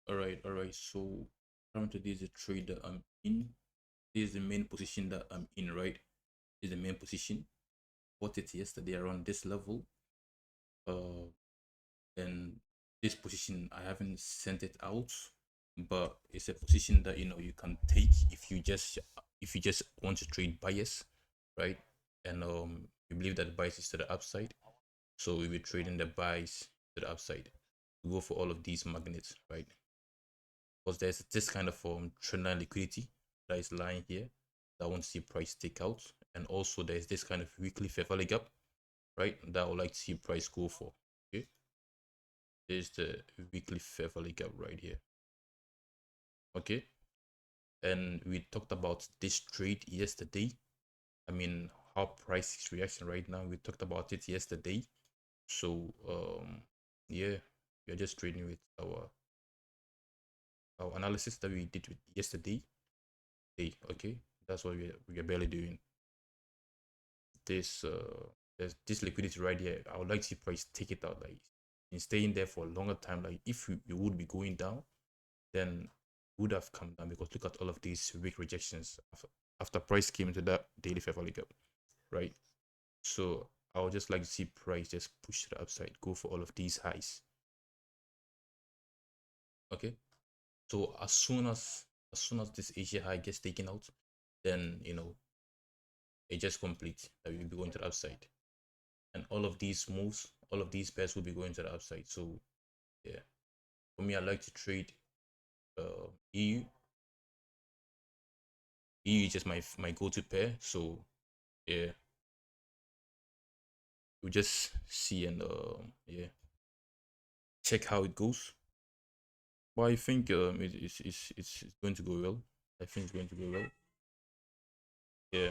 All right. So currently this is a trade that I'm in. This is the main position that I'm in, right? This is the main position. Bought it yesterday around this level. Uh, and this position I haven't sent it out, but it's a position that you can take if you just want to trade bias, right? And you believe that bias is to the upside, so we'll be trading the buys to the upside. We go for all of these magnets, right? Because there's this kind of trend line liquidity that is lying here that I want to see price take out, and also there's this kind of weekly fair value gap, right? That I would like to see price go for. Okay, there's the weekly fair value gap right here. Okay, and we talked about this trade yesterday. I mean, how price is reaction right now. We talked about it yesterday. So yeah, we're just trading with our analysis that we did with yesterday. Hey, okay, that's what we're barely doing. This there's this liquidity right here. I would like to see price take it out, like in staying there for a longer time. Like if we would be going down, then would have come down, because look at all of these weak rejections after price came into that daily fair value gap, right? So I would just like to see price just push to the upside, go for all of these highs. Okay, so as soon as this Asia high gets taken out, then it just complete that will be going to the upside, and all of these moves, all of these pairs will be going to the upside. So yeah, for me, I like to trade EU. EU is just my go-to pair. So yeah, we just see and yeah, check how it goes. But I think it's going to go well. I think it's going to go well. Yeah.